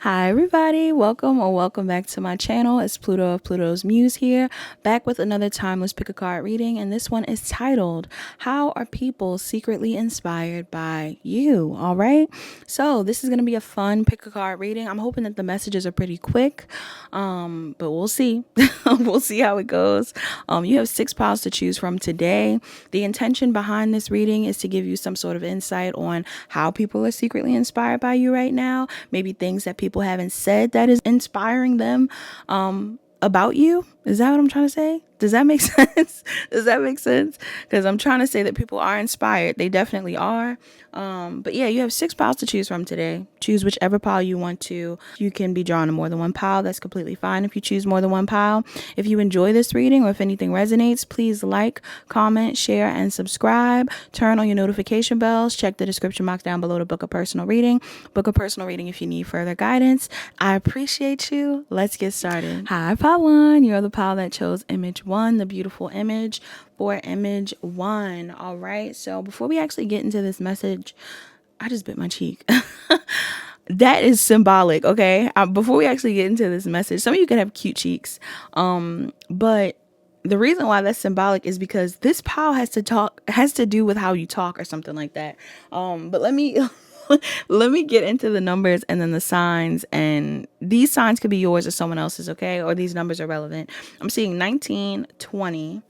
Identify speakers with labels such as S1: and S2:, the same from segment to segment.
S1: Hi everybody, welcome or welcome back to my channel. It's Pluto of Pluto's Muse here, back with another timeless pick a card reading, and this one is titled, How Are People Secretly Inspired by You? All right, so this is going to be a fun pick a card reading. I'm hoping that the messages are pretty quick, but we'll see. We'll see how it goes. You have 6 piles to choose from today. The intention behind this reading is to give you some sort of insight on how people are secretly inspired by you right now, maybe things that people haven't said that is inspiring them about you. Is that what I'm trying to say? Does that make sense? Does that make sense? Because I'm trying to say that people are inspired. They definitely are. But yeah, you have 6 piles to choose from today. Choose whichever pile you want to. You can be drawn to more than one pile. That's completely fine if you choose more than one pile. If you enjoy this reading or if anything resonates, please like, comment, share, and subscribe. Turn on your notification bells. Check the description box down below to book a personal reading. Book a personal reading if you need further guidance. I appreciate you. Let's get started. Hi, pile 1. You're the pile that chose image 1, the beautiful image for image 1. All right. So before we actually get into this message, I just bit my cheek. That is symbolic. Okay. Before we actually get into this message, some of you can have cute cheeks. But the reason why that's symbolic is because this pile has to do with how you talk or something like that. But let me let me get into the numbers and then the signs, and these signs could be yours or someone else's, okay? Or these numbers are relevant. I'm seeing 19, 20,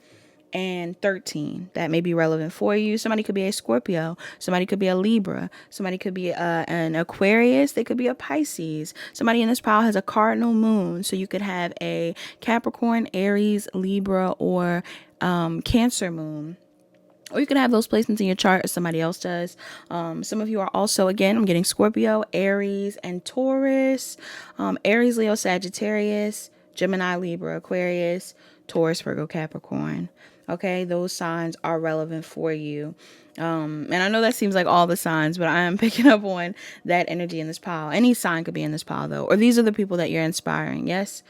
S1: and 13. That may be relevant for you. Somebody could be a Scorpio. Somebody could be a Libra. Somebody could be an Aquarius. They could be a Pisces. Somebody in this pile has a cardinal moon. So you could have a Capricorn, Aries, Libra, or Cancer moon. Or you can have those placements in your chart as somebody else does. Some of you are also, again, I'm getting Scorpio, Aries, and Taurus. Aries, Leo, Sagittarius, Gemini, Libra, Aquarius, Taurus, Virgo, Capricorn. Okay, those signs are relevant for you. And I know that seems like all the signs, but I am picking up on that energy in this pile. Any sign could be in this pile, though. Or these are the people that you're inspiring, yes?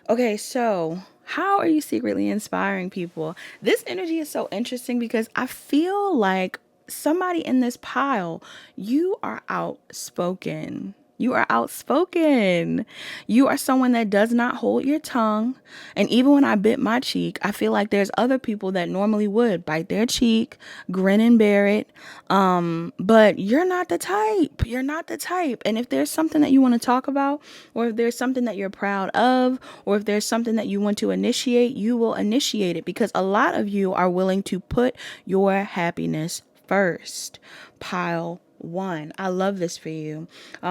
S1: Okay, so how are you secretly inspiring people? This energy is so interesting because I feel like somebody in this pile, you are outspoken. You are outspoken. You are someone that does not hold your tongue. And even when I bit my cheek, I feel like there's other people that normally would bite their cheek, grin and bear it. But you're not the type. You're not the type. And if there's something that you want to talk about, or if there's something that you're proud of, or if there's something that you want to initiate, you will initiate it, because a lot of you are willing to put your happiness first. Pile 1. I love this for you.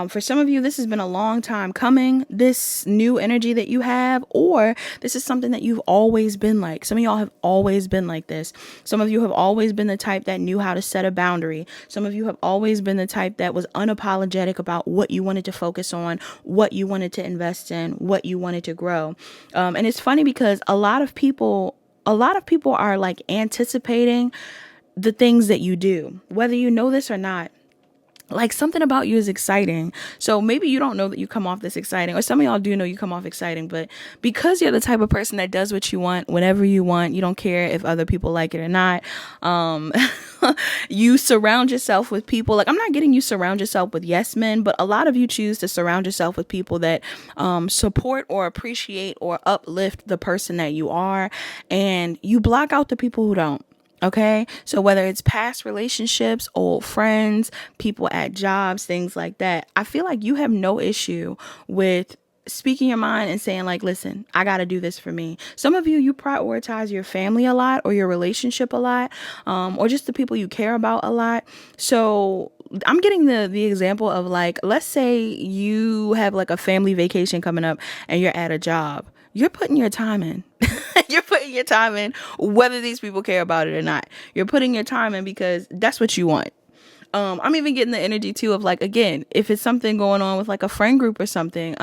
S1: For some of you, this has been a long time coming, this new energy that you have, or this is something that you've always been like. Some of y'all have always been like this. Some of you have always been the type that knew how to set a boundary. Some of you have always been the type that was unapologetic about what you wanted to focus on, what you wanted to invest in, what you wanted to grow. And it's funny because a lot of people are like anticipating the things that you do, whether you know this or not. Like, something about you is exciting. So maybe you don't know that you come off this exciting, or some of y'all do know you come off exciting, but because you're the type of person that does what you want, whenever you want, you don't care if other people like it or not. You surround yourself with people. Like, I'm not getting you surround yourself with yes men, but a lot of you choose to surround yourself with people that support or appreciate or uplift the person that you are. And you block out the people who don't. Okay, so whether it's past relationships, old friends, people at jobs, things like that, I feel like you have no issue with speaking your mind and saying, like, listen, I got to do this for me. Some of you prioritize your family a lot, or your relationship a lot, or just the people you care about a lot. So I'm getting the example of, like, let's say you have like a family vacation coming up and you're at a job. You're putting your time in. You're putting your time in, whether these people care about it or not. You're putting your time in because that's what you want. I'm even getting the energy too of, like, again, if it's something going on with like a friend group or something,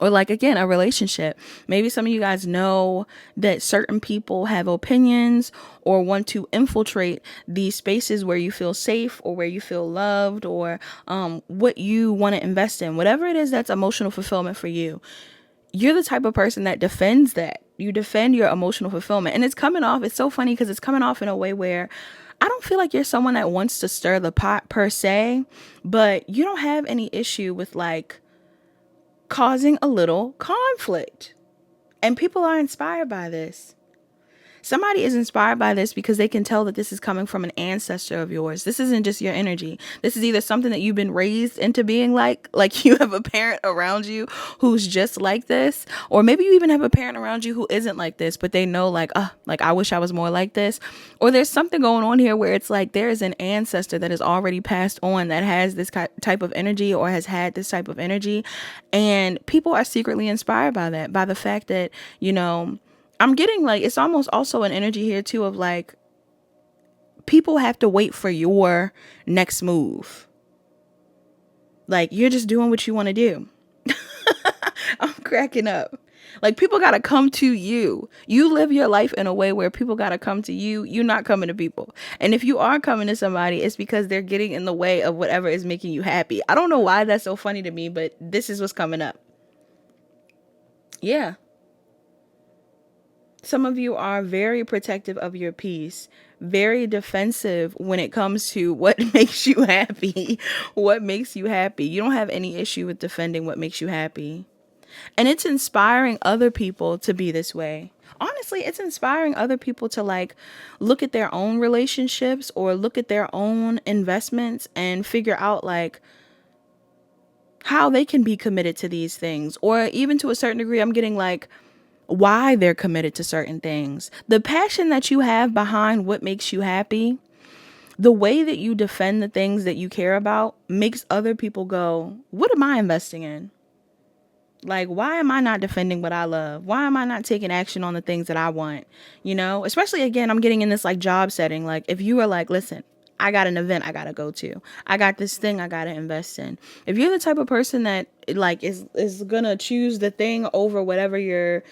S1: or like, again, a relationship. Maybe some of you guys know that certain people have opinions or want to infiltrate these spaces where you feel safe or where you feel loved, or what you want to invest in, whatever it is that's emotional fulfillment for you. You're the type of person that defends that. You defend your emotional fulfillment. And it's so funny because it's coming off in a way where I don't feel like you're someone that wants to stir the pot per se, but you don't have any issue with like causing a little conflict. And people are inspired by this. Somebody is inspired by this because they can tell that this is coming from an ancestor of yours. This isn't just your energy. This is either something that you've been raised into being like you have a parent around you who's just like this, or maybe you even have a parent around you who isn't like this, but they know like I wish I was more like this. Or there's something going on here where it's like there is an ancestor that has already passed on that has this type of energy or has had this type of energy, and people are secretly inspired by that, by the fact that, you know, I'm getting like, it's almost also an energy here too of like, people have to wait for your next move. Like, you're just doing what you want to do. I'm cracking up. Like, people got to come to you. You live your life in a way where people got to come to you. You're not coming to people. And if you are coming to somebody, it's because they're getting in the way of whatever is making you happy. I don't know why that's so funny to me, but this is what's coming up. Yeah. Some of you are very protective of your peace, very defensive when it comes to what makes you happy. What makes you happy? You don't have any issue with defending what makes you happy. And it's inspiring other people to be this way. Honestly, it's inspiring other people to like look at their own relationships or look at their own investments and figure out like how they can be committed to these things. Or even to a certain degree, I'm getting like why they're committed to certain things. The passion that you have behind what makes you happy, the way that you defend the things that you care about makes other people go, what am I investing in? Like, why am I not defending what I love? Why am I not taking action on the things that I want? You know, especially again, I'm getting in this like job setting. Like if you are like, listen, I got an event I got to go to. I got this thing I got to invest in. If you're the type of person that like is going to choose the thing over whatever you're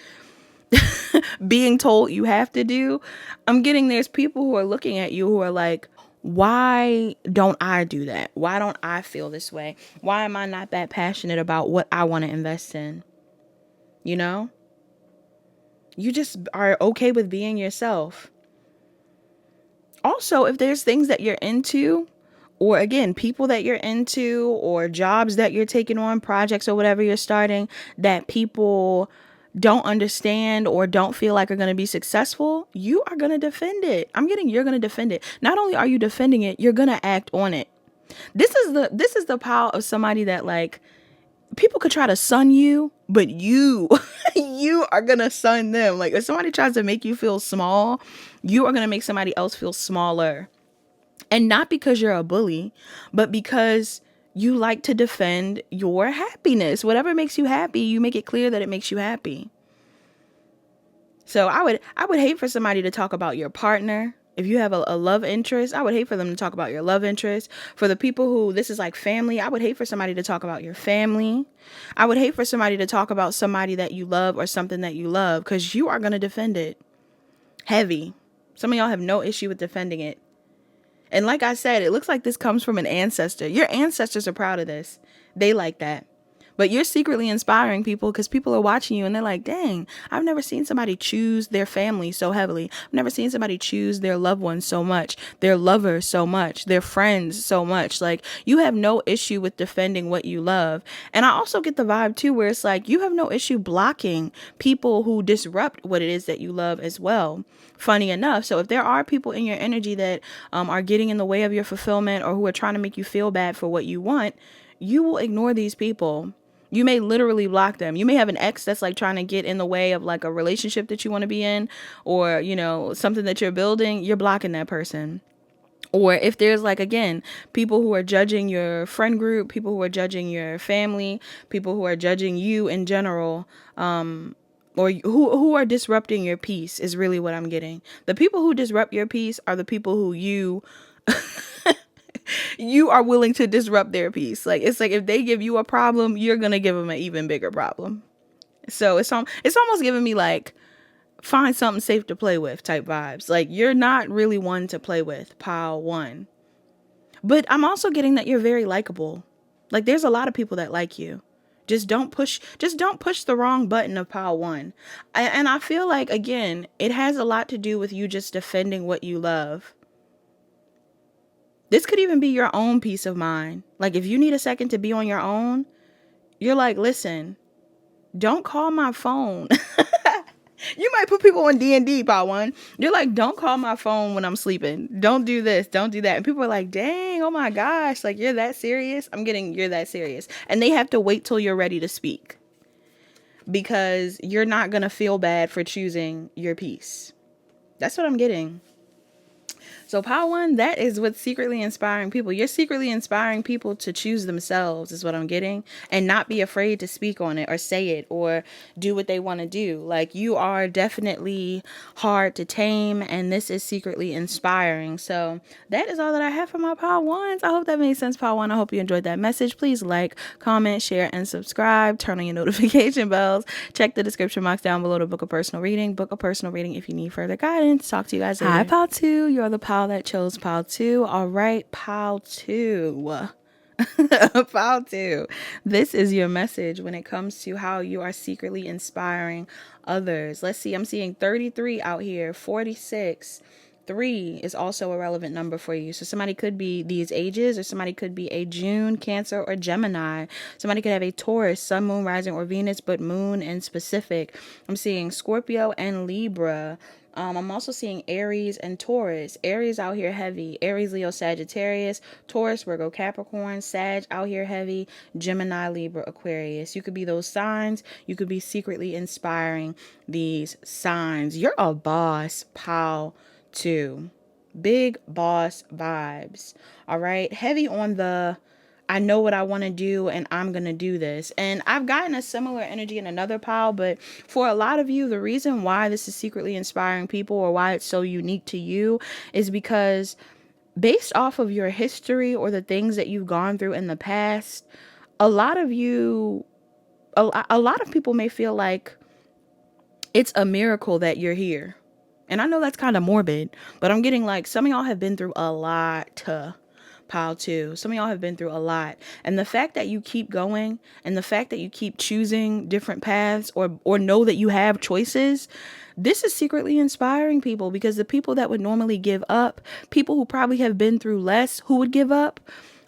S1: being told you have to do, I'm getting there's people who are looking at you who are like, why don't I do that? Why don't I feel this way? Why am I not that passionate about what I want to invest in? You know, you just are okay with being yourself. Also, if there's things that you're into, or again, people that you're into, or jobs that you're taking on, projects or whatever you're starting that people don't understand or don't feel like are going to be successful, you are going to defend it. I'm getting you're going to defend it. Not only are you defending it, you're going to act on it. This is the power of somebody that like people could try to sun you, but you you are going to sun them. Like if somebody tries to make you feel small, you are going to make somebody else feel smaller. And not because you're a bully, but because you like to defend your happiness. Whatever makes you happy, you make it clear that it makes you happy. So I would hate for somebody to talk about your partner. If you have a love interest, I would hate for them to talk about your love interest. For the people who this is like family, I would hate for somebody to talk about your family. I would hate for somebody to talk about somebody that you love or something that you love, because you are going to defend it heavy. Some of y'all have no issue with defending it. And like I said, it looks like this comes from an ancestor. Your ancestors are proud of this. They like that. But you're secretly inspiring people because people are watching you and they're like, dang, I've never seen somebody choose their family so heavily. I've never seen somebody choose their loved ones so much, their lovers so much, their friends so much. Like, you have no issue with defending what you love. And I also get the vibe too, where it's like, you have no issue blocking people who disrupt what it is that you love as well. Funny enough. So if there are people in your energy that are getting in the way of your fulfillment or who are trying to make you feel bad for what you want, you will ignore these people. You may literally block them. You may have an ex that's like trying to get in the way of like a relationship that you want to be in, or, you know, something that you're building. You're blocking that person. Or if there's like, again, people who are judging your friend group, people who are judging your family, people who are judging you in general, or who are disrupting your peace is really what I'm getting. The people who disrupt your peace are the people who you you are willing to disrupt their peace. Like, it's like if they give you a problem, you're going to give them an even bigger problem. So it's almost giving me like, find something safe to play with type vibes. Like, you're not really one to play with, pile one. But I'm also getting that you're very likable. Like, there's a lot of people that like you. Just don't push the wrong button of pile one. And I feel like, again, it has a lot to do with you just defending what you love. This could even be your own peace of mind. Like if you need a second to be on your own, you're like, listen, don't call my phone. You might put people on D&D, part one. You're like, don't call my phone when I'm sleeping. Don't do this. Don't do that. And people are like, dang, oh my gosh, like you're that serious? You're that serious. And they have to wait till you're ready to speak. Because you're not going to feel bad for choosing your peace. That's what I'm getting. So power one, that is what's secretly inspiring people. You're secretly inspiring people to choose themselves is what I'm getting, and not be afraid to speak on it or say it or do what they want to do. Like you are definitely hard to tame, and this is secretly inspiring. So that is all that I have for my power ones. I hope that made sense, power one. I hope you enjoyed that message. Please like, comment, share, and subscribe. Turn on your notification bells. Check the description box down below to book a personal reading. Book a personal reading if you need further guidance. Talk to you guys later. Hi, pile two. You're the pile that chose pile two. All right, pile two. Pile two. This is your message when it comes to how you are secretly inspiring others. Let's see. I'm seeing 33 out here, 46. 3 is also a relevant number for you. So somebody could be these ages, or somebody could be a June, Cancer, or Gemini. Somebody could have a Taurus, Sun, Moon, Rising, or Venus, but Moon in specific. I'm seeing Scorpio and Libra. I'm also seeing Aries and Taurus. Aries out here heavy. Aries, Leo, Sagittarius. Taurus, Virgo, Capricorn. Sag out here heavy. Gemini, Libra, Aquarius. You could be those signs. You could be secretly inspiring these signs. You're a boss, pal. 2. Big boss vibes. All right. Heavy on the I know what I want to do and I'm going to do this. And I've gotten a similar energy in another pile, but for a lot of you, the reason why this is secretly inspiring people or why it's so unique to you is because based off of your history or the things that you've gone through in the past, a lot of people may feel like it's a miracle that you're here. And I know that's kind of morbid, but I'm getting like some of y'all have been through a lot. Pile 2. Some of y'all have been through a lot. And the fact that you keep going and the fact that you keep choosing different paths or know that you have choices, this is secretly inspiring people, because the people that would normally give up, people who probably have been through less, who would give up,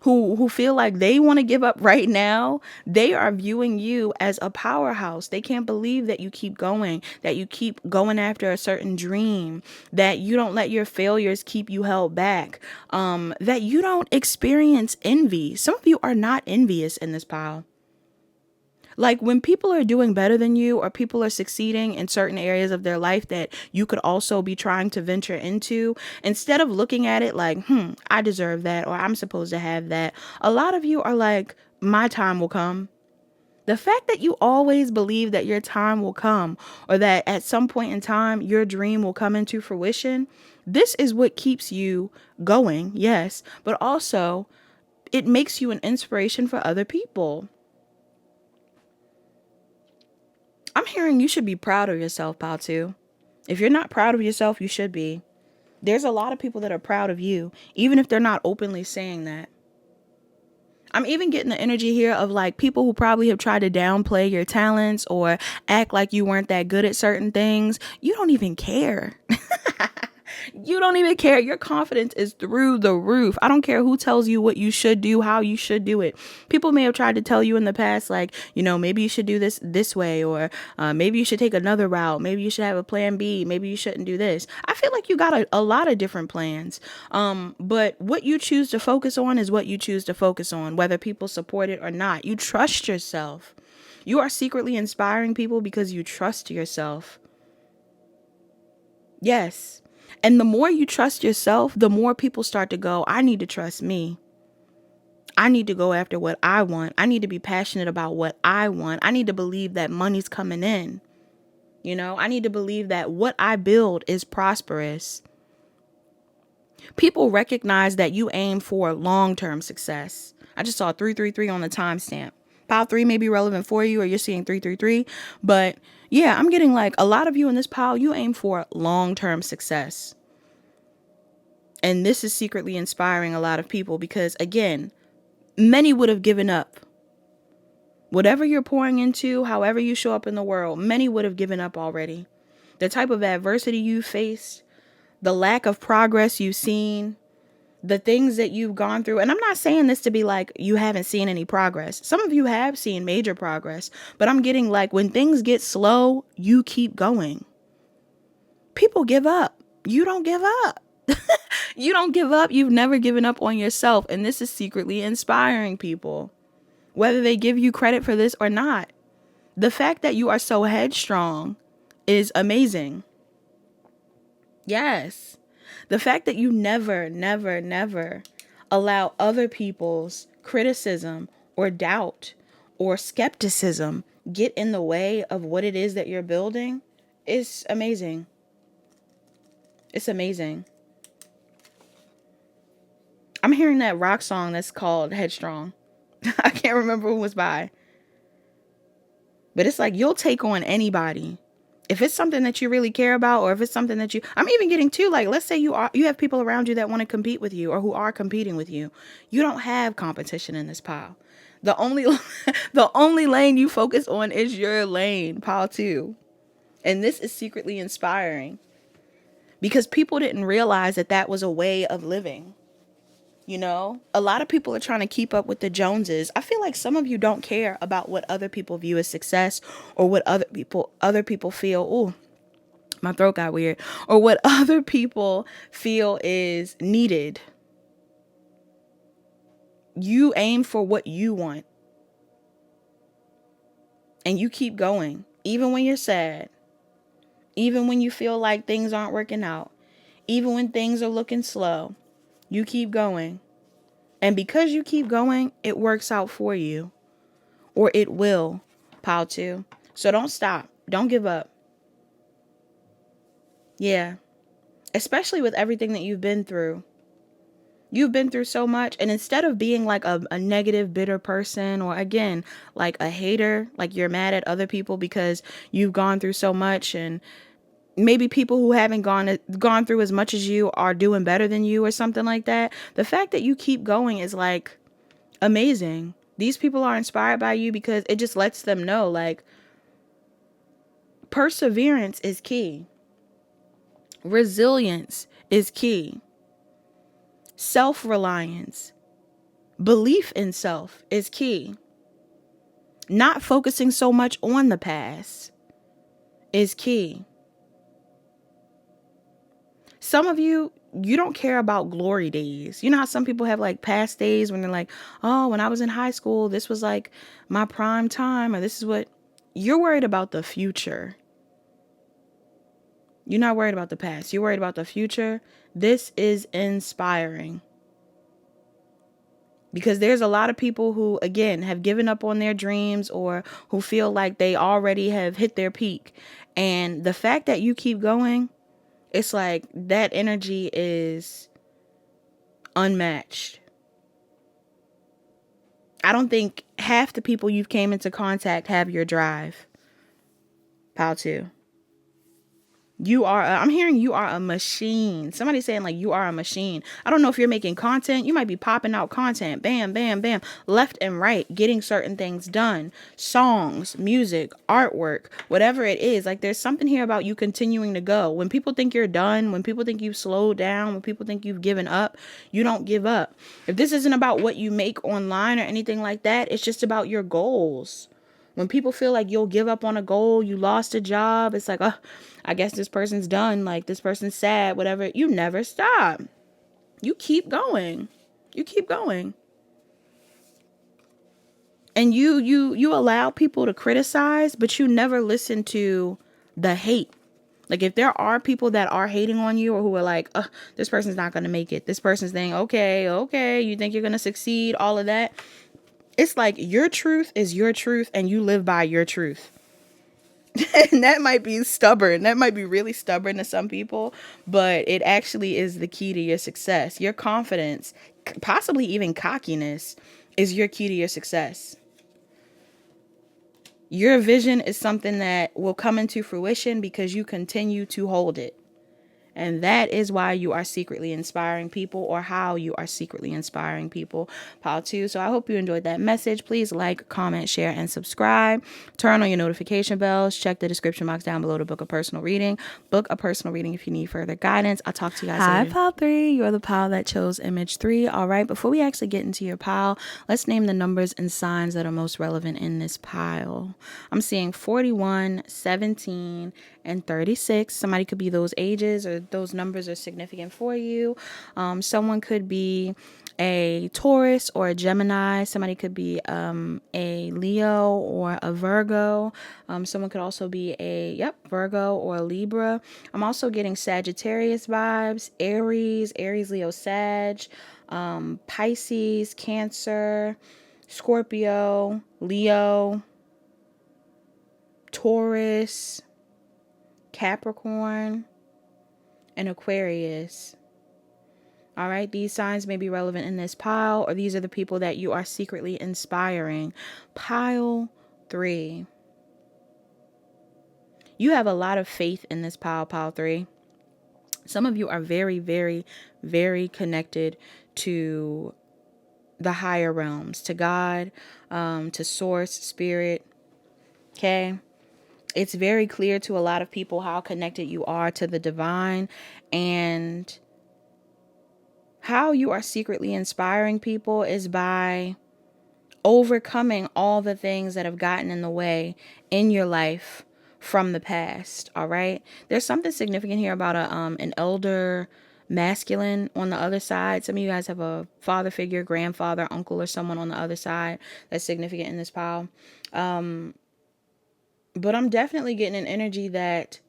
S1: who feel like they want to give up right now, they are viewing you as a powerhouse. They can't believe that you keep going, that you keep going after a certain dream, that you don't let your failures keep you held back, that you don't experience envy. Some of you are not envious in this pile. Like when people are doing better than you, or people are succeeding in certain areas of their life that you could also be trying to venture into, instead of looking at it like, I deserve that, or I'm supposed to have that, a lot of you are like, my time will come. The fact that you always believe that your time will come, or that at some point in time your dream will come into fruition, this is what keeps you going, yes, but also it makes you an inspiration for other people. I'm hearing you should be proud of yourself, pal 2. If you're not proud of yourself, you should be. There's a lot of people that are proud of you, even if they're not openly saying that. I'm even getting the energy here of like people who probably have tried to downplay your talents or act like you weren't that good at certain things. You don't even care. You don't even care. Your confidence is through the roof. I don't care who tells you what you should do, how you should do it. People may have tried to tell you in the past, like, maybe you should do this way, or maybe you should take another route. Maybe you should have a plan B. Maybe you shouldn't do this. I feel like you got a lot of different plans. But what you choose to focus on is what you choose to focus on, whether people support it or not. You trust yourself. You are secretly inspiring people because you trust yourself. Yes. And the more you trust yourself, the more people start to go, I need to trust me. I need to go after what I want. I need to be passionate about what I want. I need to believe that money's coming in. I need to believe that what I build is prosperous. People recognize that you aim for long-term success. I just saw 333 on the timestamp. Pile 3 may be relevant for you, or you're seeing 333. But yeah, I'm getting like a lot of you in this pile, you aim for long-term success. And this is secretly inspiring a lot of people because, again, many would have given up. Whatever you're pouring into, however you show up in the world, many would have given up already. The type of adversity you faced, the lack of progress you've seen, The things that you've gone through, and I'm not saying this to be like you haven't seen any progress. Some of you have seen major progress, but I'm getting like when things get slow, you keep going. People give up. You don't give up. You don't give up. You've never given up on yourself. And this is secretly inspiring people, whether they give you credit for this or not. The fact that you are so headstrong is amazing. Yes. The fact that you never, never, never allow other people's criticism or doubt or skepticism get in the way of what it is that you're building is amazing. It's amazing. I'm hearing that rock song that's called Headstrong. I can't remember who it was by. But it's like you'll take on anybody. If it's something that you really care about, or if it's something that I'm even getting to, like, let's say you have people around you that want to compete with you or who are competing with you. You don't have competition in this pile. The only lane you focus on is your lane, pile 2. And this is secretly inspiring because people didn't realize that that was a way of living. You know, a lot of people are trying to keep up with the Joneses. I feel like some of you don't care about what other people view as success or what other people feel. Oh, my throat got weird. Or what other people feel is needed. You aim for what you want. And you keep going. Even when you're sad. Even when you feel like things aren't working out. Even when things are looking slow. You keep going. And because you keep going, it works out for you. Or it will, pile 2. So don't stop. Don't give up. Yeah. Especially with everything that you've been through. You've been through so much. And instead of being like a negative, bitter person, or again, like a hater, like you're mad at other people because you've gone through so much, and maybe people who haven't gone through as much as you are doing better than you or something like that. The fact that you keep going is like amazing. These people are inspired by you because it just lets them know like perseverance is key. Resilience is key. Self-reliance, belief in self is key. Not focusing so much on the past is key. Some of you don't care about glory days. You know how some people have like past days when they're like, oh, when I was in high school, this was like my prime time, or this is what you're worried about. The future. You're not worried about the past. You're worried about the future. This is inspiring. Because there's a lot of people who, again, have given up on their dreams or who feel like they already have hit their peak. And the fact that you keep going, it's like that energy is unmatched. I don't think half the people you've came into contact have your drive. Pile 2. I'm hearing you are a machine. Somebody's saying like you are a machine. I don't know if you're making content. You might be popping out content. Bam, bam, bam. Left and right. Getting certain things done. Songs, music, artwork, whatever it is. Like there's something here about you continuing to go. When people think you're done, when people think you've slowed down, when people think you've given up, you don't give up. If this isn't about what you make online or anything like that, it's just about your goals. When people feel like you'll give up on a goal, you lost a job, it's like, oh, I guess this person's done. Like this person's sad, whatever. You never stop. You keep going. You keep going. And you allow people to criticize, but you never listen to the hate. Like if there are people that are hating on you or who are like, this person's not going to make it. This person's saying, okay, you think you're going to succeed, all of that. It's like your truth is your truth and you live by your truth. And that might be stubborn. That might be really stubborn to some people, but it actually is the key to your success. Your confidence, possibly even cockiness, is your key to your success. Your vision is something that will come into fruition because you continue to hold it. And that is why you are secretly inspiring people, or how you are secretly inspiring people, pile 2. So I hope you enjoyed that message. Please like, comment, share, and subscribe. Turn on your notification bells. Check the description box down below to book a personal reading. Book a personal reading if you need further guidance. I'll talk to you guys later. Hi, pile 3. You're the pile that chose image 3. All right, before we actually get into your pile, let's name the numbers and signs that are most relevant in this pile. I'm seeing 41, 17, and 36. Somebody could be those ages, or those numbers are significant for you. Someone could be a Taurus or a Gemini. Somebody could be a Leo or a Virgo. Someone could also be a Virgo or a Libra. I'm also getting Sagittarius vibes, Aries, Leo, Sag, Pisces, Cancer, Scorpio, Leo, Taurus, Capricorn, and Aquarius. All right, these signs may be relevant in this pile, or these are the people that you are secretly inspiring. Pile 3. You have a lot of faith in this pile, pile 3. Some of you are very, very, very connected to the higher realms, to God, to source, spirit. Okay. It's very clear to a lot of people how connected you are to the divine, and how you are secretly inspiring people is by overcoming all the things that have gotten in the way in your life from the past. All right. There's something significant here about an elder masculine on the other side. Some of you guys have a father figure, grandfather, uncle, or someone on the other side that's significant in this pile. But I'm definitely getting an energy that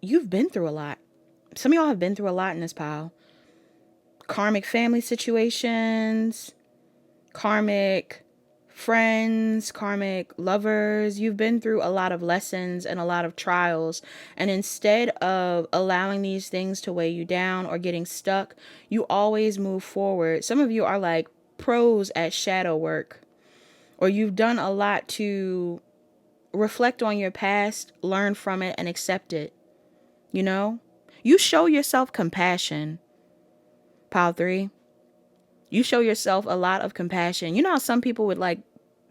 S1: you've been through a lot. Some of y'all have been through a lot in this pile. Karmic family situations, karmic friends, karmic lovers. You've been through a lot of lessons and a lot of trials. And instead of allowing these things to weigh you down or getting stuck, you always move forward. Some of you are like pros at shadow work, or you've done a lot to reflect on your past, learn from it, and accept it. You know, you show yourself compassion, pile 3. You show yourself a lot of compassion. You know how some people would like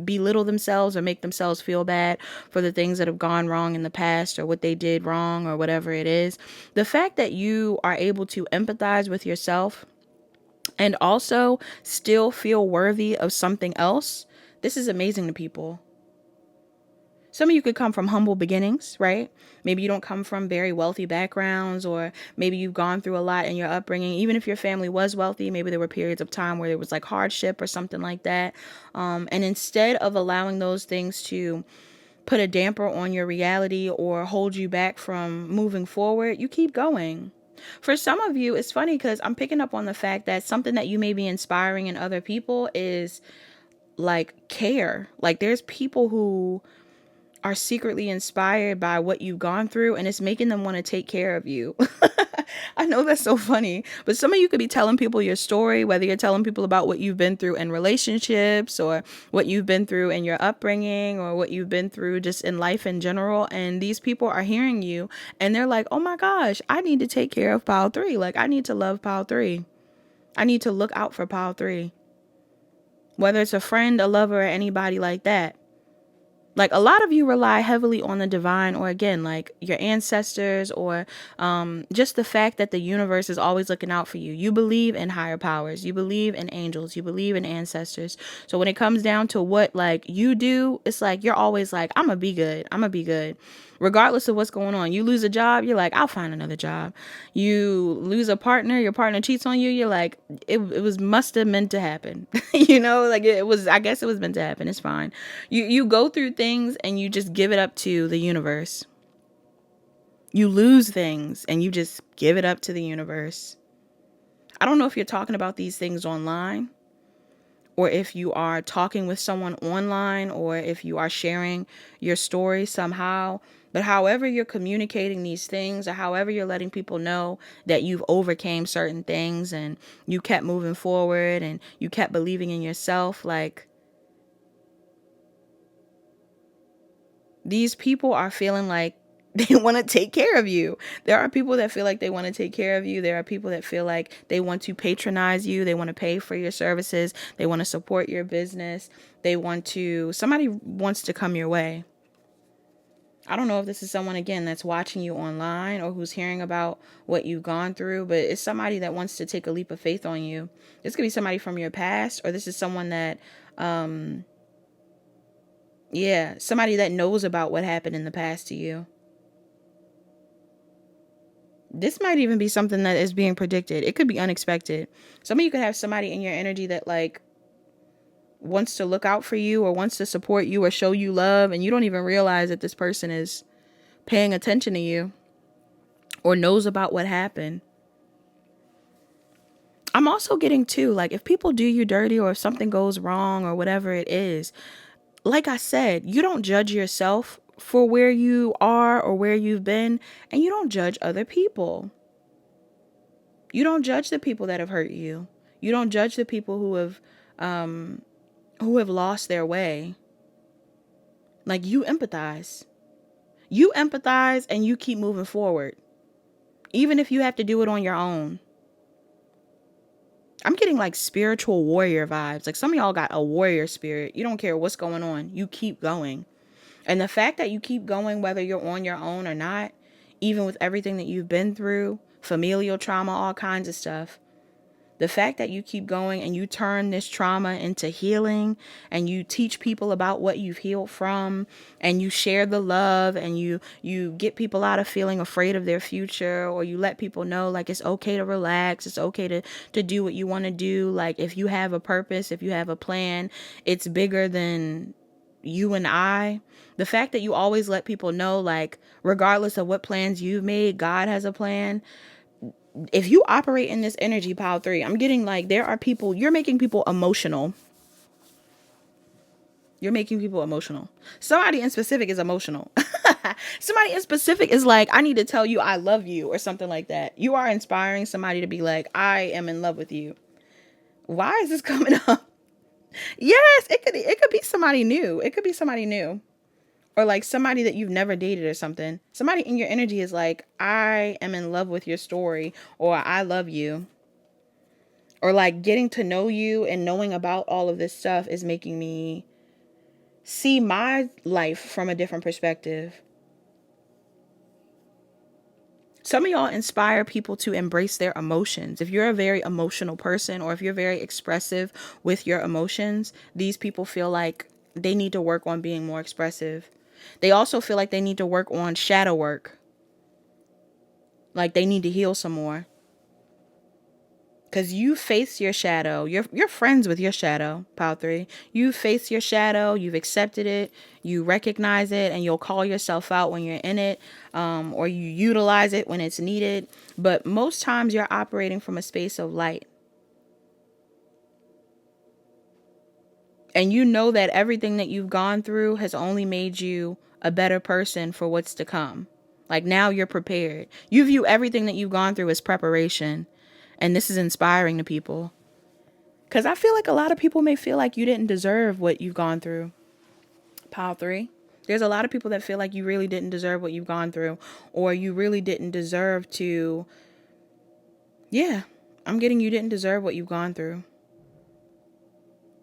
S1: belittle themselves or make themselves feel bad for the things that have gone wrong in the past, or what they did wrong, or whatever it is. The fact that you are able to empathize with yourself and also still feel worthy of something else, this is amazing to people. Some of you could come from humble beginnings, right? Maybe you don't come from very wealthy backgrounds, or maybe you've gone through a lot in your upbringing. Even if your family was wealthy, maybe there were periods of time where there was like hardship or something like that. And instead of allowing those things to put a damper on your reality or hold you back from moving forward, you keep going. For some of you, it's funny because I'm picking up on the fact that something that you may be inspiring in other people is like care. Like there's people who are secretly inspired by what you've gone through, and it's making them want to take care of you. I know that's so funny, but some of you could be telling people your story, whether you're telling people about what you've been through in relationships, or what you've been through in your upbringing, or what you've been through just in life in general. And these people are hearing you and they're like, oh my gosh, I need to take care of pile 3. Like I need to love pile 3. I need to look out for pile 3. Whether it's a friend, a lover, or anybody like that. Like a lot of you rely heavily on the divine, or again, like your ancestors, or just the fact that the universe is always looking out for you. You believe in higher powers. You believe in angels. You believe in ancestors. So when it comes down to what like you do, it's like you're always like, I'm gonna be good. I'm gonna be good. Regardless of what's going on. You lose a job, you're like, I'll find another job. You lose a partner, your partner cheats on you, you're like, it was must have meant to happen. You know, like it was, I guess it was meant to happen. It's fine. You go through things and you just give it up to the universe. You lose things and you just give it up to the universe. I don't know if you're talking about these things online, or if you are talking with someone online, or if you are sharing your story somehow. But however you're communicating these things, or however you're letting people know that you've overcame certain things and you kept moving forward and you kept believing in yourself, like these people are feeling like They want to take care of you. There are people that feel like they want to take care of you. There are people that feel like they want to patronize you. They want to pay for your services. They want to support your business. Somebody wants to come your way. I don't know if this is someone, again, that's watching you online or who's hearing about what you've gone through, but it's somebody that wants to take a leap of faith on you. This could be somebody from your past, or this is someone that, somebody that knows about what happened in the past to you. This might even be something that is being predicted. It could be unexpected. Some of you could have somebody in your energy that like wants to look out for you or wants to support you or show you love, and you don't even realize that this person is paying attention to you or knows about what happened. I'm also getting too, like, if people do you dirty or if something goes wrong or whatever it is, like I said, you don't judge yourself for where you are or where you've been, and you don't judge other people. You don't judge the people that have hurt you. You don't judge the people who have lost their way. Like, you empathize. You empathize and you keep moving forward, even if you have to do it on your own. I'm getting like spiritual warrior vibes. Like, some of y'all got a warrior spirit. You don't care what's going on. You keep going. And the fact that you keep going, whether you're on your own or not, even with everything that you've been through, familial trauma, all kinds of stuff, the fact that you keep going and you turn this trauma into healing, and you teach people about what you've healed from, and you share the love, and you get people out of feeling afraid of their future, or you let people know like it's okay to relax, it's okay to do what you want to do. Like, if you have a purpose, if you have a plan, it's bigger than you and I. The fact that you always let people know, like, regardless of what plans you've made, God has a plan. If you operate in this energy, pile 3, I'm getting like there are people, you're making people emotional. You're making people emotional. Somebody in specific is emotional. Somebody in specific is like, I need to tell you I love you or something like that. You are inspiring somebody to be like, I am in love with you. Why is this coming up? Yes, it could be somebody new. It could be somebody new. Or like somebody that you've never dated or something. Somebody in your energy is like, I am in love with your story, or I love you. Or like getting to know you and knowing about all of this stuff is making me see my life from a different perspective. Some of y'all inspire people to embrace their emotions. If you're a very emotional person, or if you're very expressive with your emotions, these people feel like they need to work on being more expressive. They also feel like they need to work on shadow work. Like, they need to heal some more. Because you face your shadow. You're friends with your shadow, pile 3. You face your shadow. You've accepted it. You recognize it. And you'll call yourself out when you're in it. Or you utilize it when it's needed. But most times you're operating from a space of light. And you know that everything that you've gone through has only made you a better person for what's to come. Like, now you're prepared. You view everything that you've gone through as preparation. And this is inspiring to people. Because I feel like a lot of people may feel like you didn't deserve what you've gone through. Pile 3. There's a lot of people that feel like you really didn't deserve what you've gone through. Or you really didn't deserve to... Yeah, I'm getting you didn't deserve what you've gone through.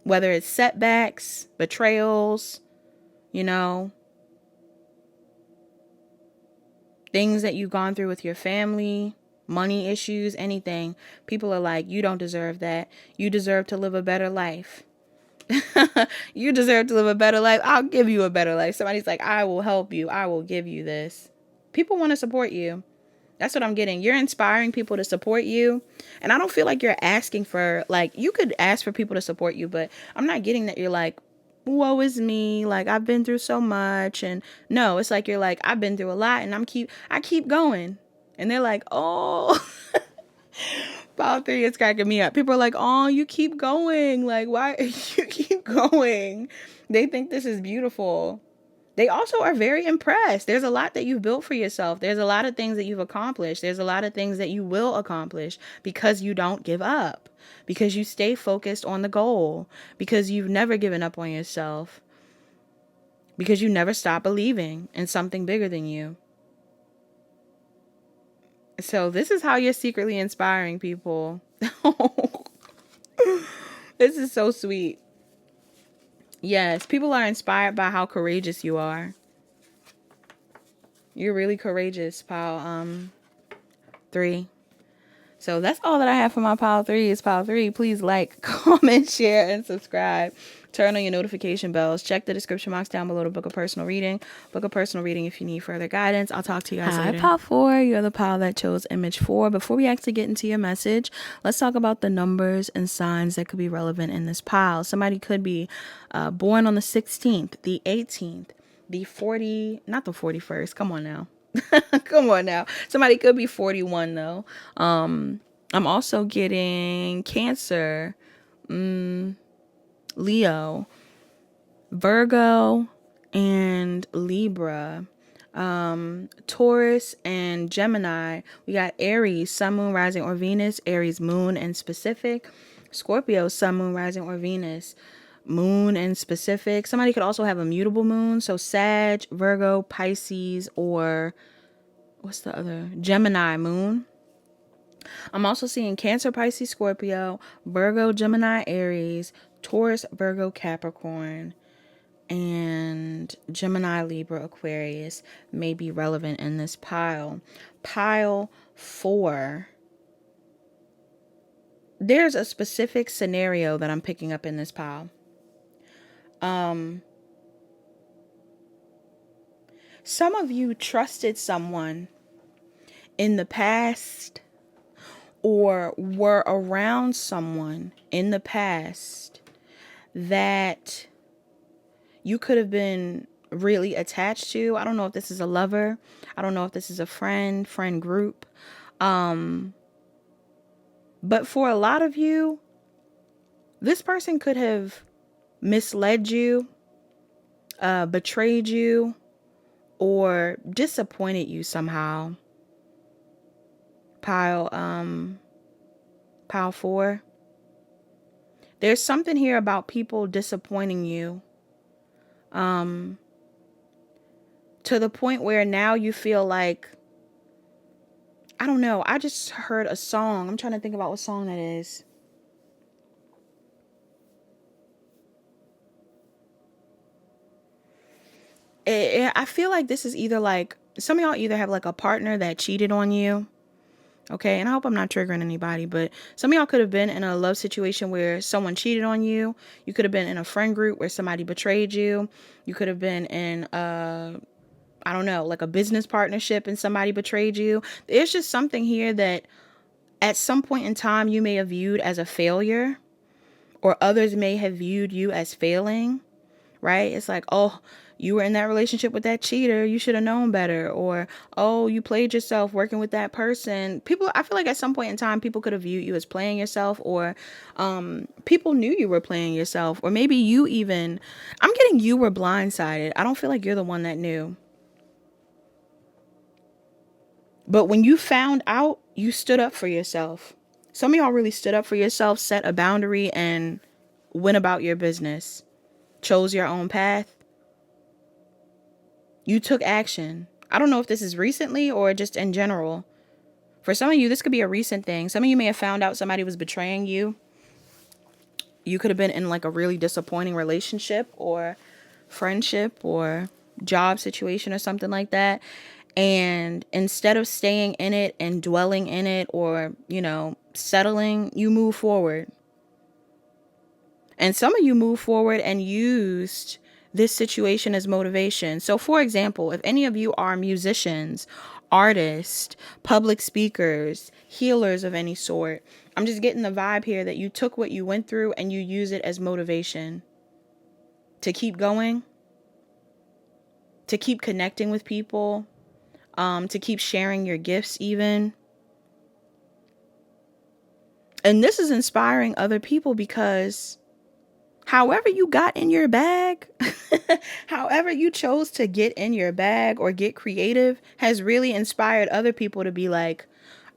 S1: Whether it's setbacks, betrayals, things that you've gone through with your family, money issues, anything. People are like, you don't deserve that. You deserve to live a better life. You deserve to live a better life. I'll give you a better life. Somebody's like, I will help you. I will give you this. People want to support you. That's what I'm getting. You're inspiring people to support you. And I don't feel like you're asking for, like, you could ask for people to support you, but I'm not getting that you're like, woe is me. Like, I've been through so much. And no, it's like, you're like, I've been through a lot and I keep going. And they're like, oh, Pile 3 is cracking me up. People are like, oh, you keep going. Like, why you keep going? They think this is beautiful. They also are very impressed. There's a lot that you've built for yourself. There's a lot of things that you've accomplished. There's a lot of things that you will accomplish because you don't give up, because you stay focused on the goal, because you've never given up on yourself, because you never stop believing in something bigger than you. So this is how you're secretly inspiring people. This is so sweet. Yes, people are inspired by how courageous you are. You're really courageous, pile 3. So that's all that I have for my pile 3 is pile 3. Please like, comment, share, and subscribe. Turn on your notification bells. Check the description box down below to book a personal reading. Book a personal reading if you need further guidance. I'll talk to you guys later. Hi, pile 4. You're the pile that chose image 4. Before we actually get into your message, let's talk about the numbers and signs that could be relevant in this pile. Somebody could be born on the 16th, the 18th, the 40, not the 41st. Come on now. Come on now. Somebody could be 41 though. I'm also getting Cancer, Leo, Virgo, and Libra. Taurus and Gemini. We got Aries, Sun, Moon, Rising, or Venus. Aries, Moon, and specific. Scorpio, Sun, Moon, Rising, or Venus. Moon and specific. Somebody could also have a mutable moon. So Sag, Virgo, Pisces, or what's the other? Gemini moon. I'm also seeing Cancer, Pisces, Scorpio, Virgo, Gemini, Aries, Taurus, Virgo, Capricorn, and Gemini, Libra, Aquarius may be relevant in this pile. Pile 4. There's a specific scenario that I'm picking up in this pile. Some of you trusted someone in the past or were around someone in the past that you could have been really attached to. I don't know if this is a lover. I don't know if this is a friend group. But for a lot of you, this person could have misled you, betrayed you, or disappointed you somehow. Pile 4. There's something here about people disappointing you. To the point where now you feel like, I don't know. I just heard a song. I'm trying to think about what song that is. I feel like this is either like, some of y'all either have like a partner that cheated on you. Okay, and I hope I'm not triggering anybody, but some of y'all could have been in a love situation where someone cheated on you. You could have been in a friend group where somebody betrayed you. You could have been in I don't know, like a business partnership and somebody betrayed you. There's just something here that at some point in time you may have viewed as a failure, or others may have viewed you as failing, right? It's like, oh, you were in that relationship with that cheater. You should have known better. Or, oh, you played yourself working with that person. People, I feel like at some point in time, people could have viewed you as playing yourself, or people knew you were playing yourself. Or maybe you even, I'm getting you were blindsided. I don't feel like you're the one that knew. But when you found out, you stood up for yourself. Some of y'all really stood up for yourself, set a boundary, and went about your business. Chose your own path. You took action. I don't know if this is recently or just in general. For some of you, this could be a recent thing. Some of you may have found out somebody was betraying you. You could have been in like a really disappointing relationship or friendship or job situation or something like that. And instead of staying in it and dwelling in it or, you know, settling, you move forward. And some of you move forward and used this situation as motivation. So, for example, if any of you are musicians, artists, public speakers, healers of any sort, I'm just getting the vibe here that you took what you went through and you use it as motivation to keep going, to keep connecting with people, to keep sharing your gifts even. And this is inspiring other people because however you got in your bag, however you chose to get in your bag or get creative has really inspired other people to be like,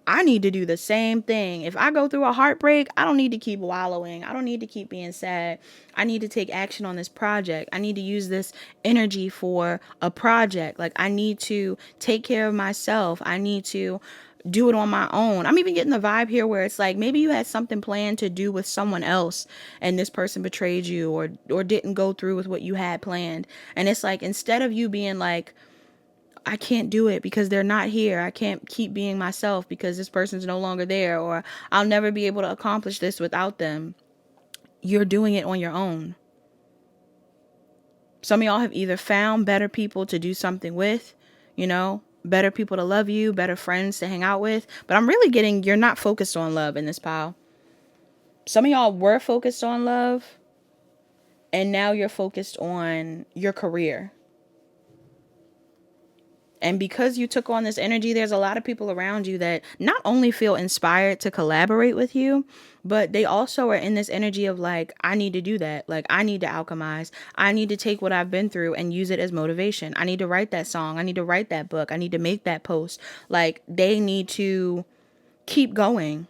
S1: I need to do the same thing. If I go through a heartbreak, I don't need to keep wallowing. I don't need to keep being sad. I need to take action on this project. I need to use this energy for a project. Like I need to take care of myself. I need to do it on my own. I'm even getting the vibe here where it's like maybe you had something planned to do with someone else and this person betrayed you or didn't go through with what you had planned. And it's like, instead of you being like, I can't do it because they're not here, I can't keep being myself because this person's no longer there, or I'll never be able to accomplish this without them, you're doing it on your own. Some of y'all have either found better people to do something with, better people to love you, better friends to hang out with. But I'm really getting, you're not focused on love in this pile. Some of y'all were focused on love, and now you're focused on your career. And because you took on this energy, there's a lot of people around you that not only feel inspired to collaborate with you, but they also are in this energy of like, I need to do that. Like, I need to alchemize. I need to take what I've been through and use it as motivation. I need to write that song. I need to write that book. I need to make that post. Like, they need to keep going.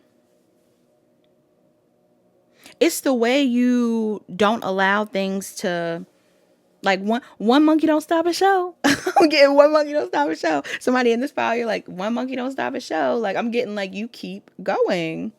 S1: It's the way you don't allow things to, like, one monkey don't stop a show. I'm getting one monkey don't stop a show. Somebody in this file, you're like, one monkey don't stop a show. Like, I'm getting like, you keep going.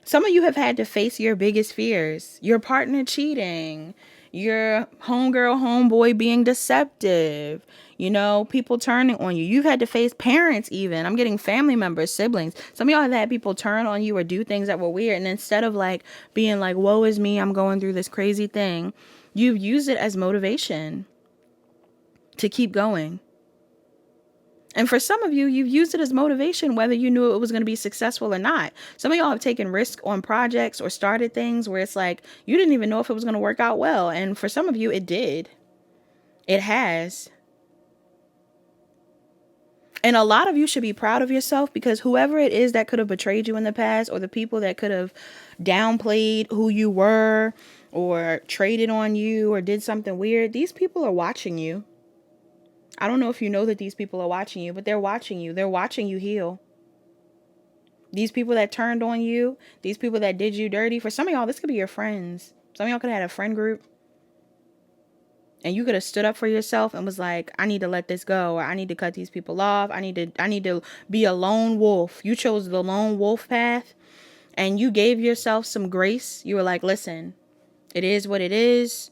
S1: Some of you have had to face your biggest fears. Your partner cheating. Your homegirl, homeboy being deceptive. People turning on you. You've had to face parents even. I'm getting family members, siblings. Some of y'all have had people turn on you or do things that were weird. And instead of like being like, woe is me, I'm going through this crazy thing, you've used it as motivation to keep going. And for some of you, you've used it as motivation, whether you knew it was going to be successful or not. Some of y'all have taken risk on projects or started things where it's like, you didn't even know if it was going to work out well. And for some of you, it did. It has. And a lot of you should be proud of yourself, because whoever it is that could have betrayed you in the past, or the people that could have downplayed who you were or traded on you or did something weird, these people are watching you. I don't know if you know that these people are watching you, but they're watching you. They're watching you heal. These people that turned on you, these people that did you dirty, for some of y'all, this could be your friends. Some of y'all could have had a friend group, and you could have stood up for yourself and was like, I need to let this go, or I need to cut these people off. I need to be a lone wolf. You chose the lone wolf path, and you gave yourself some grace. You were like, listen, it is what it is.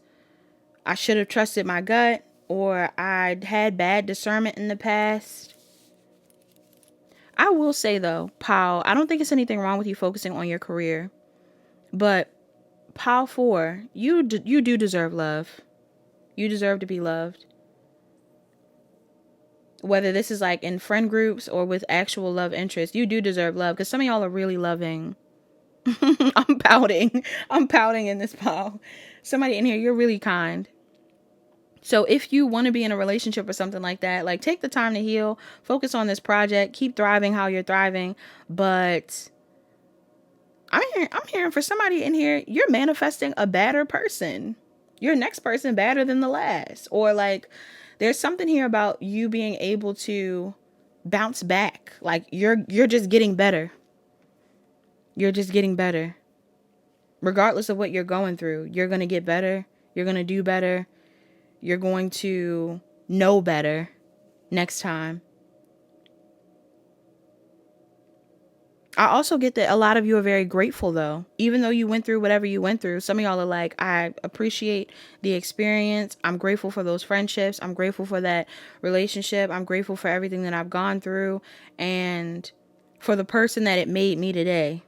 S1: I should have trusted my gut, or I had bad discernment in the past. I will say though, Pile, I don't think it's anything wrong with you focusing on your career, but Pile 4, you do deserve love. You deserve to be loved. Whether this is like in friend groups or with actual love interest, you do deserve love, because some of y'all are really loving. I'm pouting. I'm pouting in this pile. Somebody in here, you're really kind. So if you want to be in a relationship or something like that, like, take the time to heal, focus on this project, keep thriving how you're thriving. But I'm hearing for somebody in here, you're manifesting a better person. Your next person better than the last. Or like, there's something here about you being able to bounce back. Like, you're just getting better. You're just getting better. Regardless of what you're going through, you're going to get better. You're going to do better. You're going to know better next time. I also get that a lot of you are very grateful though. Even though you went through whatever you went through, some of y'all are like, I appreciate the experience. I'm grateful for those friendships. I'm grateful for that relationship. I'm grateful for everything that I've gone through, and for the person that it made me today.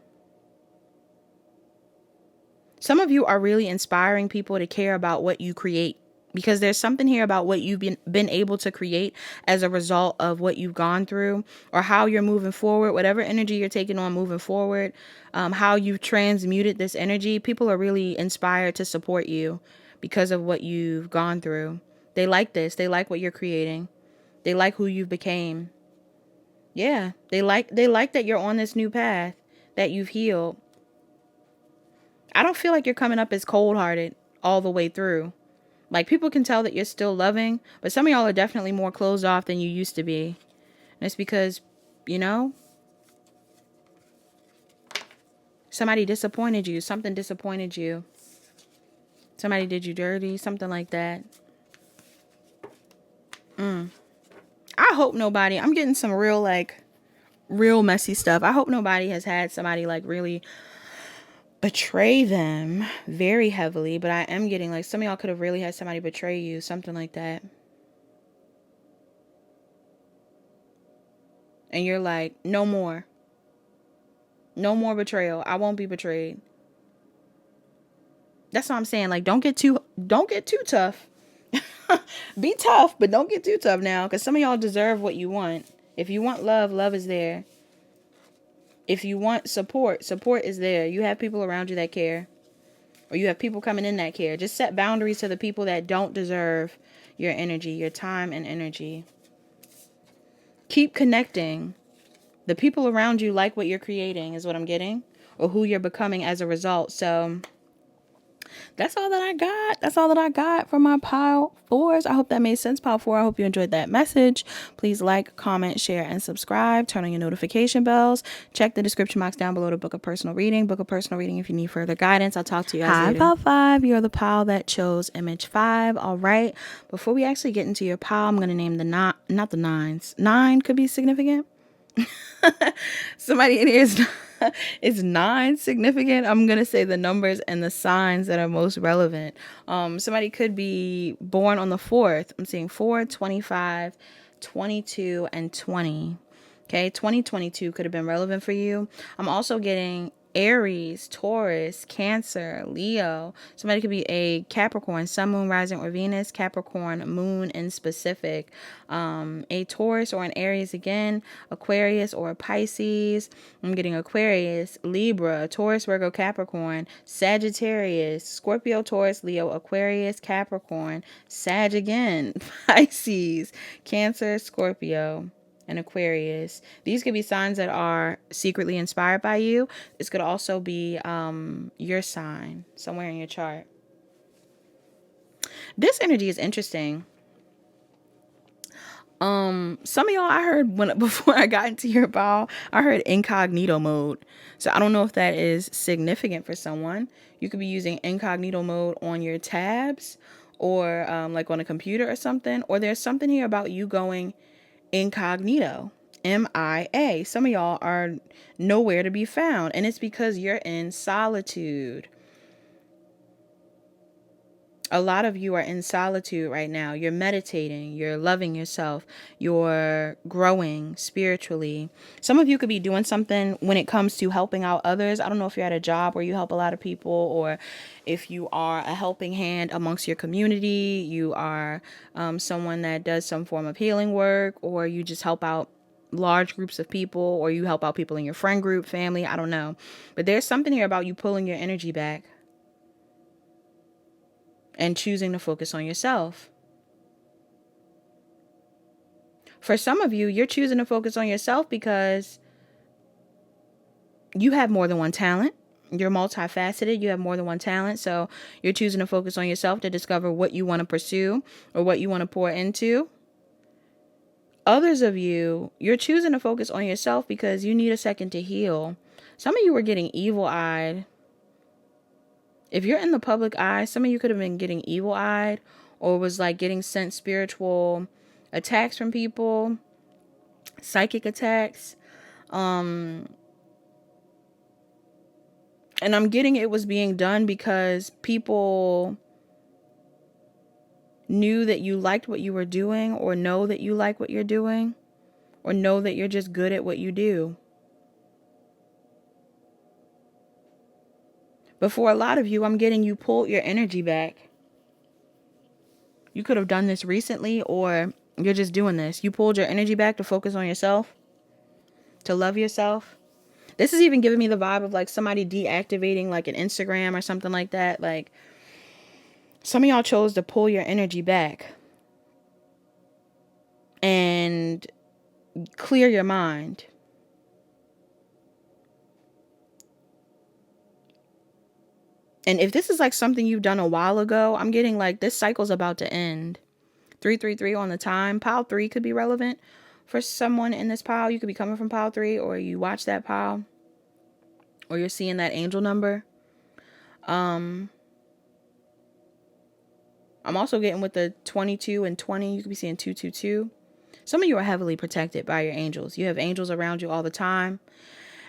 S1: Some of you are really inspiring people to care about what you create, because there's something here about what you've been able to create as a result of what you've gone through, or how you're moving forward, whatever energy you're taking on moving forward, how you've transmuted this energy. People are really inspired to support you because of what you've gone through. They like this. They like what you're creating. They like who you've became. Yeah, they like that you're on this new path, that you've healed. I don't feel like you're coming up as cold-hearted all the way through. Like, people can tell that you're still loving, but some of y'all are definitely more closed off than you used to be. And it's because, somebody disappointed you. Something disappointed you. Somebody did you dirty. Something like that. I hope nobody. I'm getting some real, like, real messy stuff. I hope nobody has had somebody like really betray them very heavily, but I am getting like some of y'all could have really had somebody betray you, something like that. And you're like, no more. No more betrayal. I won't be betrayed. That's what I'm saying. Like, don't get too tough. Be tough, but don't get too tough now, because some of y'all deserve what you want. If you want love, love is there. If you want support, support is there. You have people around you that care. Or you have people coming in that care. Just set boundaries to the people that don't deserve your energy, your time and energy. Keep connecting. The people around you like what you're creating is what I'm getting. Or who you're becoming as a result. So that's all that I got. That's all that I got for my pile 4s. I hope that made sense, pile 4. I hope you enjoyed that message. Please like, comment, share, and subscribe. Turn on your notification bells. Check the description box down below to book a personal reading. Book a personal reading if you need further guidance. I'll talk to you guys later. Hi, pile 5. You're the pile that chose image 5. All right. Before we actually get into your pile, I'm going to name the not the 9s. 9 could be significant. Somebody in here is 9 significant. I'm gonna say the numbers and the signs that are most relevant. Somebody could be born on the 4th. I'm seeing 4, 25, 22, and 20. Okay, 2022 could have been relevant for you. I'm also getting Aries, Taurus, Cancer, Leo. Somebody could be a Capricorn, Sun, Moon, Rising, or Venus. Capricorn, Moon in specific. A Taurus or an Aries again. Aquarius or a Pisces. I'm getting Aquarius, Libra, Taurus, Virgo, Capricorn, Sagittarius, Scorpio, Taurus, Leo, Aquarius, Capricorn, Sag again, Pisces, Cancer, Scorpio, and Aquarius. These could be signs that are secretly inspired by you. This could also be your sign somewhere in your chart. This energy is interesting. Some of y'all, I heard before I got into your pile, I heard incognito mode. So I don't know if that is significant for someone. You could be using incognito mode on your tabs or like on a computer or something. Or there's something here about you going incognito. MIA. Some of y'all are nowhere to be found, and it's because you're in solitude. A lot of you are in solitude right now. You're meditating, you're loving yourself, you're growing spiritually. Some of you could be doing something when it comes to helping out others. I don't know if you're at a job where you help a lot of people, or if you are a helping hand amongst your community, you are someone that does some form of healing work, or you just help out large groups of people, or you help out people in your friend group, family. I don't know. But there's something here about you pulling your energy back and choosing to focus on yourself. For some of you, you're choosing to focus on yourself because you have more than one talent. You're multifaceted. You have more than one talent. So you're choosing to focus on yourself to discover what you want to pursue or what you want to pour into. Others of you, you're choosing to focus on yourself because you need a second to heal. Some of you are getting evil-eyed. If you're in the public eye, some of you could have been getting evil-eyed or was like getting sent spiritual attacks from people, psychic attacks. And I'm getting it was being done because people knew that you liked what you were doing, or know that you like what you're doing, or know that you're just good at what you do. But for a lot of you, I'm getting you pulled your energy back. You could have done this recently, or you're just doing this. You pulled your energy back to focus on yourself, to love yourself. This is even giving me the vibe of like somebody deactivating like an Instagram or something like that. Like some of y'all chose to pull your energy back and clear your mind. And if this is like something you've done a while ago, I'm getting like this cycle's about to end. 333 on the time. Pile 3 could be relevant for someone in this pile. You could be coming from pile 3, or you watch that pile, or you're seeing that angel number. I'm also getting with the 22 and 20. You could be seeing 222. Some of you are heavily protected by your angels. You have angels around you all the time.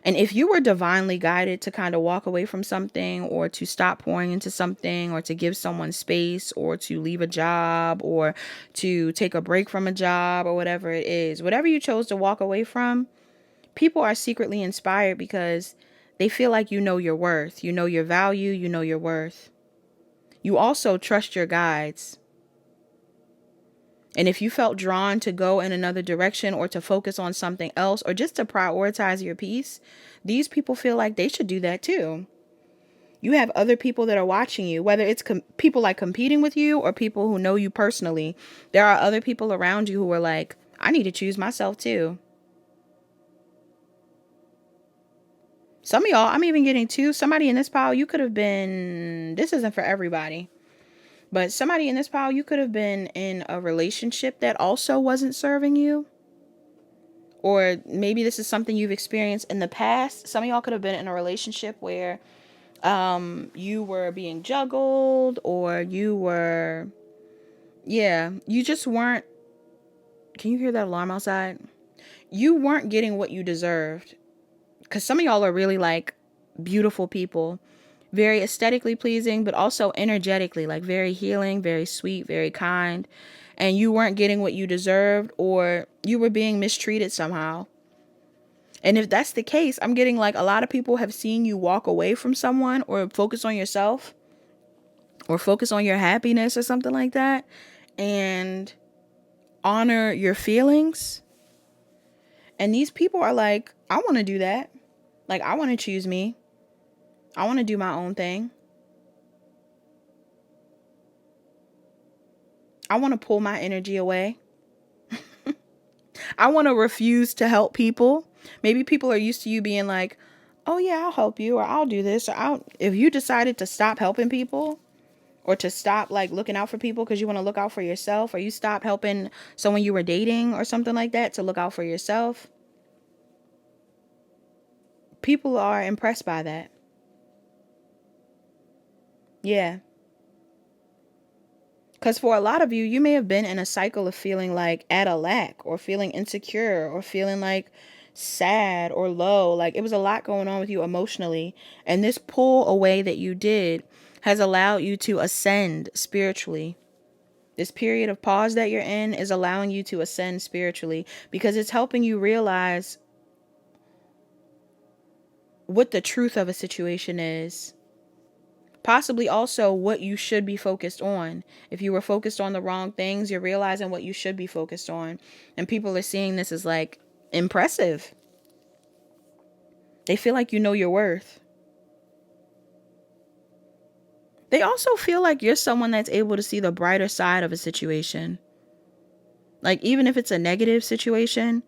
S1: And if you were divinely guided to kind of walk away from something, or to stop pouring into something, or to give someone space, or to leave a job, or to take a break from a job, or whatever it is, whatever you chose to walk away from, people are secretly inspired because they feel like you know your worth. You know your value. You know your worth. You also trust your guides. And if you felt drawn to go in another direction, or to focus on something else, or just to prioritize your peace, these people feel like they should do that too. You have other people that are watching you, whether it's people like competing with you, or people who know you personally. There are other people around you who are like, I need to choose myself too. Some of y'all, I'm even getting to somebody in this pile. You could have been, this isn't for everybody, but somebody in this pile, you could have been in a relationship that also wasn't serving you. Or maybe this is something you've experienced in the past. Some of y'all could have been in a relationship where you were being juggled, or you were, you just weren't, can you hear that alarm outside? You weren't getting what you deserved. Because some of y'all are really like beautiful people, very aesthetically pleasing, but also energetically, like very healing, very sweet, very kind. And you weren't getting what you deserved, or you were being mistreated somehow. And if that's the case, I'm getting like a lot of people have seen you walk away from someone, or focus on yourself, or focus on your happiness, or something like that, and honor your feelings. And these people are like, I want to do that. Like, I want to choose me. I want to do my own thing. I want to pull my energy away. I want to refuse to help people. Maybe people are used to you being like, oh yeah, I'll help you, or I'll do this, or if you decided to stop helping people, or to stop like looking out for people because you want to look out for yourself, or you stop helping someone you were dating or something like that to look out for yourself, people are impressed by that. Yeah. Because for a lot of you, you may have been in a cycle of feeling like at a lack, or feeling insecure, or feeling like sad or low. Like it was a lot going on with you emotionally. And this pull away that you did has allowed you to ascend spiritually. This period of pause that you're in is allowing you to ascend spiritually, because it's helping you realize what the truth of a situation is. Possibly also what you should be focused on. If you were focused on the wrong things, you're realizing what you should be focused on. And people are seeing this as like impressive. They feel like you know your worth. They also feel like you're someone that's able to see the brighter side of a situation. Like even if it's a negative situation,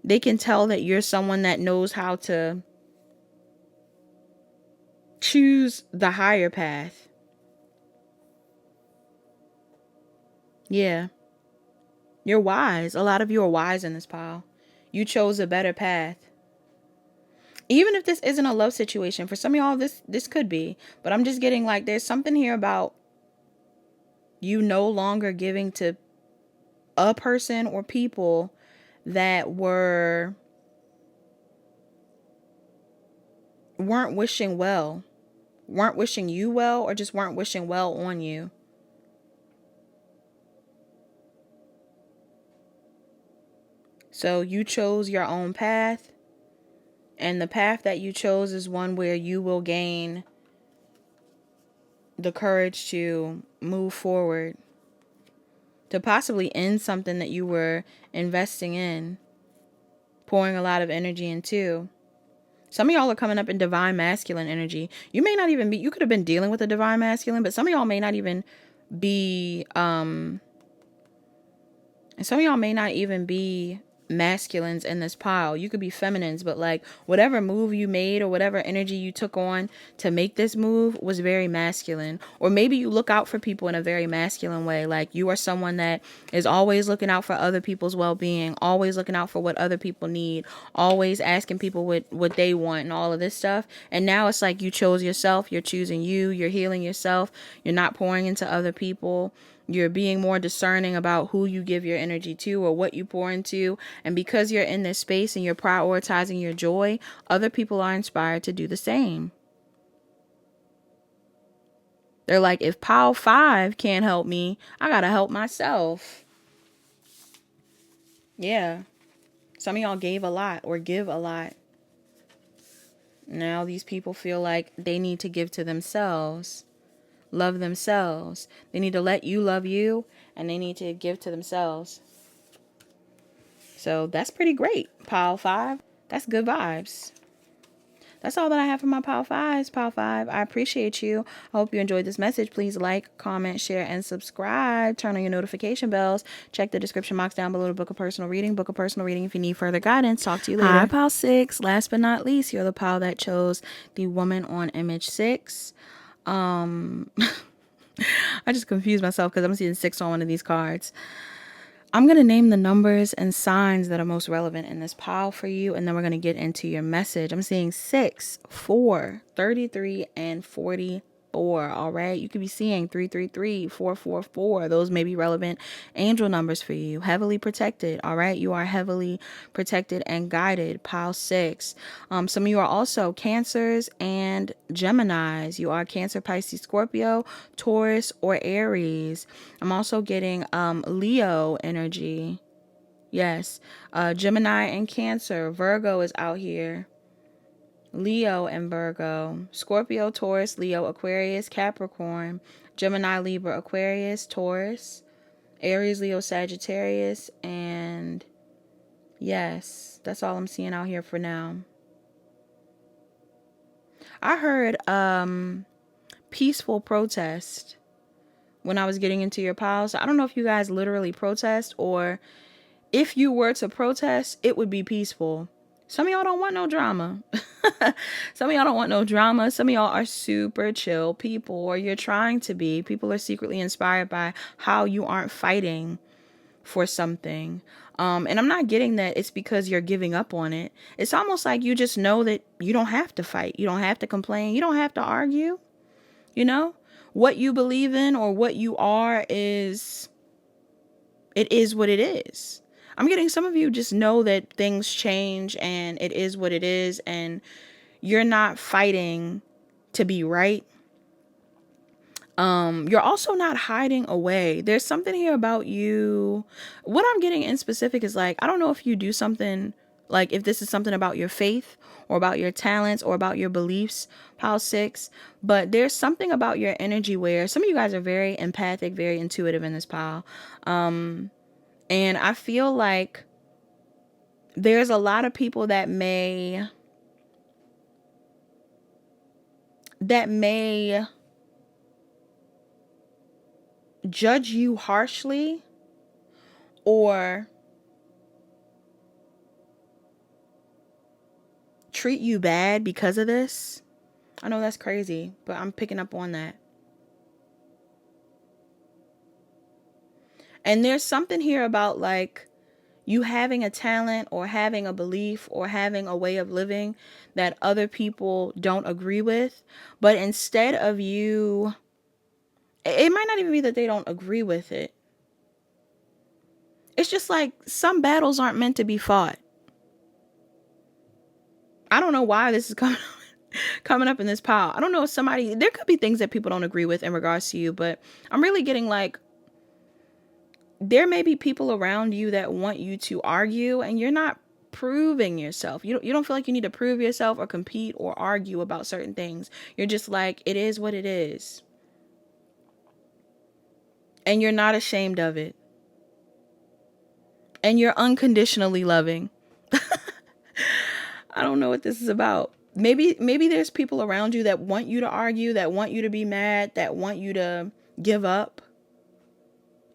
S1: they can tell that you're someone that knows how to choose the higher path. Yeah. You're wise. A lot of you are wise in this pile. You chose a better path. Even if this isn't a love situation, for some of y'all, this could be. But I'm just getting like there's something here about you no longer giving to a person or people that weren't wishing well. Weren't wishing you well, or just weren't wishing well on you. So you chose your own path. And the path that you chose is one where you will gain the courage to move forward, to possibly end something that you were investing in, pouring a lot of energy into. Some of y'all are coming up in divine masculine energy. You may not even be, you could have been dealing with a divine masculine, but some of y'all may not even be, and some of y'all may not even be masculines in this pile. You could be feminines, but like whatever move you made or whatever energy you took on to make this move was very masculine. Or maybe you look out for people in a very masculine way. Like you are someone that is always looking out for other people's well-being, always looking out for what other people need, always asking people what they want and all of this stuff. And now it's like you chose yourself, you're choosing you, you're healing yourself, you're not pouring into other people. You're being more discerning about who you give your energy to or what you pour into. And because you're in this space and you're prioritizing your joy, other people are inspired to do the same. They're like, if Pile 5 can't help me, I gotta help myself. Yeah. Some of y'all gave a lot or give a lot. Now these people feel like they need to give to themselves, love themselves. They need to let you love you, and they need to give to themselves. So that's pretty great, Pile 5. That's good vibes. That's all that I have for my Pile 5s. Pile 5, I appreciate you. I hope you enjoyed this message. Please like, comment, share, and subscribe. Turn on your notification bells. Check the description box down below to book a personal reading. Book a personal reading if you need further guidance. Talk to you later. Hi, Pile 6. Last but not least, you're the Pile that chose the woman on image 6. I just confused myself because I'm seeing 6 on one of these cards. I'm going to name the numbers and signs that are most relevant in this pile for you, and then we're going to get into your message. I'm seeing 6, 4, 33, and 44. All right. You could be seeing 333, 444. Those may be relevant angel numbers for you. Heavily protected. All right. You are heavily protected and guided. Pile 6. Some of you are also Cancers and Geminis. You are Cancer, Pisces, Scorpio, Taurus, or Aries. I'm also getting Leo energy. Yes. Gemini and Cancer. Virgo is out here. Leo and Virgo, Scorpio, Taurus, Leo, Aquarius, Capricorn, Gemini, Libra, Aquarius, Taurus, Aries, Leo, Sagittarius, and yes, that's all I'm seeing out here for now. I heard peaceful protest when I was getting into your pile. So I don't know if you guys literally protest, or if you were to protest, it would be peaceful. Some of y'all don't want no drama. Some of y'all don't want no drama. Some of y'all are super chill people, or you're trying to be. People are secretly inspired by how you aren't fighting for something. And I'm not getting that it's because you're giving up on it. It's almost like you just know that you don't have to fight. You don't have to complain. You don't have to argue. You know, what you believe in or what you are is, it is what it is. I'm getting some of you just know that things change and it is what it is, and you're not fighting to be right. You're also not hiding away. There's something here about you. What I'm getting in specific is like, I don't know if you do something, like if this is something about your faith or about your talents or about your beliefs, Pile 6, but there's something about your energy where some of you guys are very empathic, very intuitive in this pile. And I feel like there's a lot of people that may judge you harshly or treat you bad because of this. I know that's crazy, but I'm picking up on that. And there's something here about like you having a talent or having a belief or having a way of living that other people don't agree with. But instead of you, it might not even be that they don't agree with it. It's just like some battles aren't meant to be fought. I don't know why this is coming up in this pile. I don't know if there could be things that people don't agree with in regards to you, but I'm really getting like, there may be people around you that want you to argue and you're not proving yourself. You don't feel like you need to prove yourself or compete or argue about certain things. You're just like, it is what it is. And you're not ashamed of it. And you're unconditionally loving. I don't know what this is about. Maybe there's people around you that want you to argue, that want you to be mad, that want you to give up.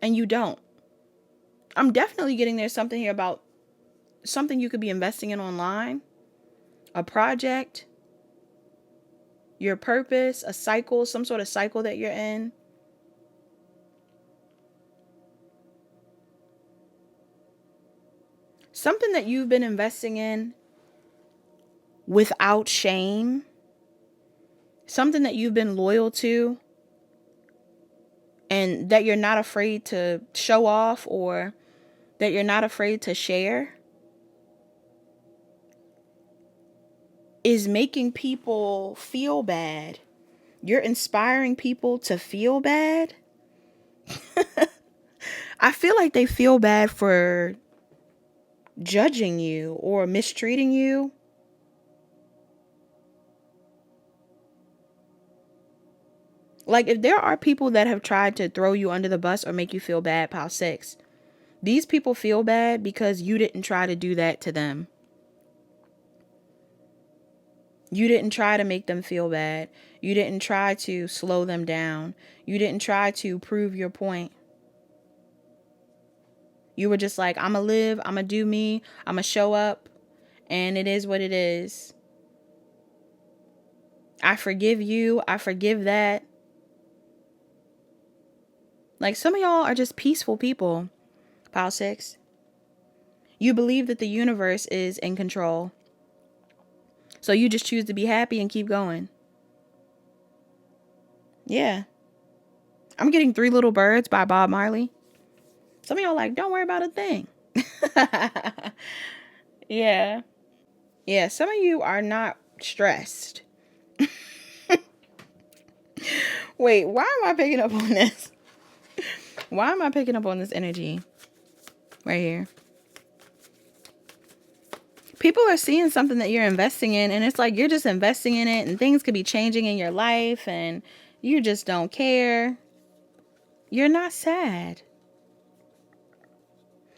S1: And you don't. I'm definitely getting there's something here about something you could be investing in online, a project, your purpose, a cycle, some sort of cycle that you're in. Something that you've been investing in without shame. Something that you've been loyal to and that you're not afraid to show off, or that you're not afraid to share, is making people feel bad. You're inspiring people to feel bad. I feel like they feel bad for judging you or mistreating you. Like, if there are people that have tried to throw you under the bus or make you feel bad, pile 6, these people feel bad because you didn't try to do that to them. You didn't try to make them feel bad. You didn't try to slow them down. You didn't try to prove your point. You were just like, I'm going to live, I'm going to do me, I'm going to show up, and it is what it is. I forgive you, I forgive that. Like, some of y'all are just peaceful people, pile 6. You believe that the universe is in control. So you just choose to be happy and keep going. Yeah. I'm getting 3 Little Birds by Bob Marley. Some of y'all like, don't worry about a thing. Yeah. Yeah, some of you are not stressed. Wait, why am I picking up on this? Why am I picking up on this energy right here? People are seeing something that you're investing in, and it's like you're just investing in it, and things could be changing in your life, and you just don't care. You're not sad.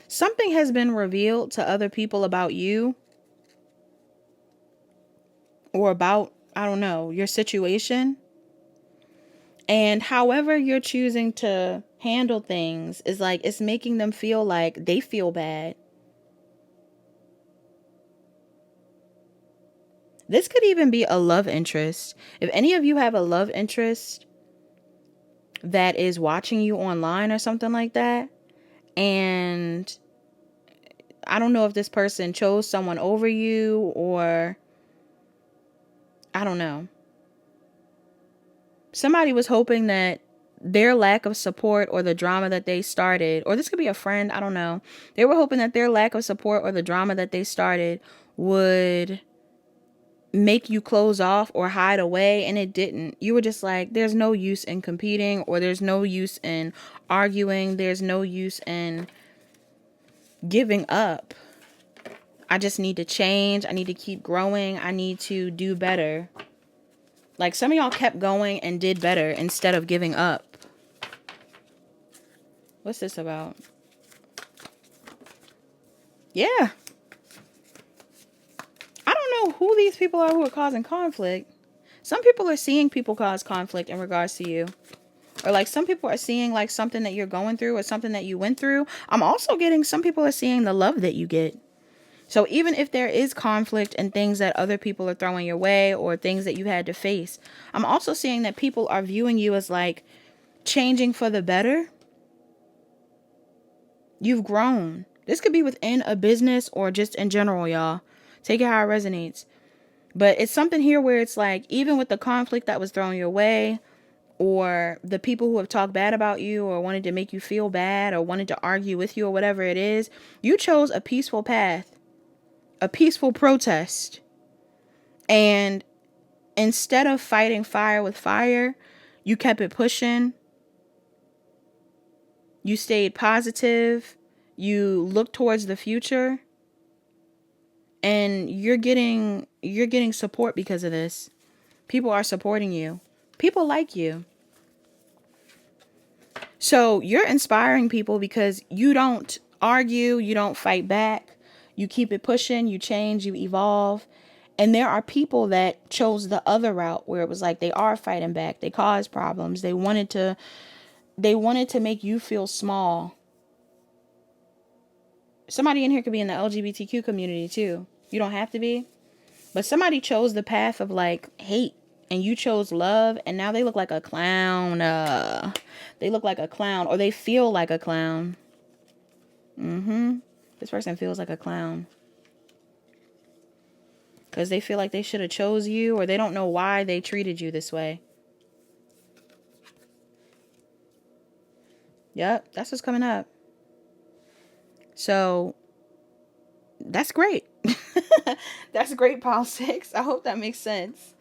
S1: Something has been revealed to other people about you, or about, I don't know, your situation. And however you're choosing to handle things is like, it's making them feel like they feel bad. This could even be a love interest. If any of you have a love interest that is watching you online or something like that, and I don't know if this person chose someone over you, or I don't know. Somebody was hoping that their lack of support or the drama that they started, or this could be a friend, I don't know. They were hoping that their lack of support or the drama that they started would make you close off or hide away, and it didn't. You were just like, there's no use in competing, or there's no use in arguing, there's no use in giving up. I just need to change, I need to keep growing, I need to do better. Like, some of y'all kept going and did better instead of giving up. What's this about? Yeah. I don't know who these people are who are causing conflict. Some people are seeing people cause conflict in regards to you. Or like, some people are seeing like something that you're going through or something that you went through. I'm also getting, some people are seeing the love that you get. So even if there is conflict and things that other people are throwing your way, or things that you had to face, I'm also seeing that people are viewing you as like changing for the better. You've grown. This could be within a business or just in general, y'all. Take it how it resonates. But it's something here where it's like, even with the conflict that was thrown your way, or the people who have talked bad about you or wanted to make you feel bad or wanted to argue with you or whatever it is, you chose a peaceful path, a peaceful protest. And instead of fighting fire with fire, you kept it pushing. You stayed positive. You looked towards the future. And you're getting support because of this. People are supporting you. People like you. So you're inspiring people because you don't argue, you don't fight back, you keep it pushing, you change, you evolve. And there are people that chose the other route where it was like they are fighting back, they caused problems, they wanted to make you feel small. Somebody in here could be in the LGBTQ community too. You don't have to be. But somebody chose the path of like hate, and you chose love, and now they look like a clown. They look like a clown, or they feel like a clown. This person feels like a clown. Because they feel like they should have chose you, or they don't know why they treated you this way. Yep, that's what's coming up. So that's great. That's great, pile 6. I hope that makes sense.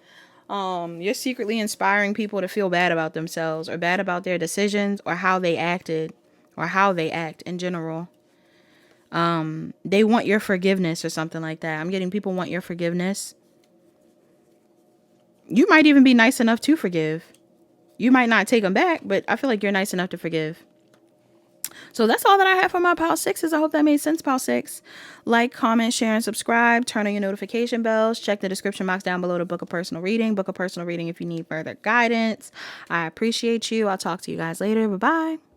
S1: You're secretly inspiring people to feel bad about themselves or bad about their decisions or how they acted or how they act in general. They want your forgiveness or something like that. I'm getting people want your forgiveness. You might even be nice enough to forgive. You might not take them back, but I feel like you're nice enough to forgive. So that's all that I have for my pile 6s. I hope that made sense, pile 6. Like, comment, share, and subscribe. Turn on your notification bells. Check the description box down below to book a personal reading. Book a personal reading if you need further guidance. I appreciate you. I'll talk to you guys later. Bye-bye.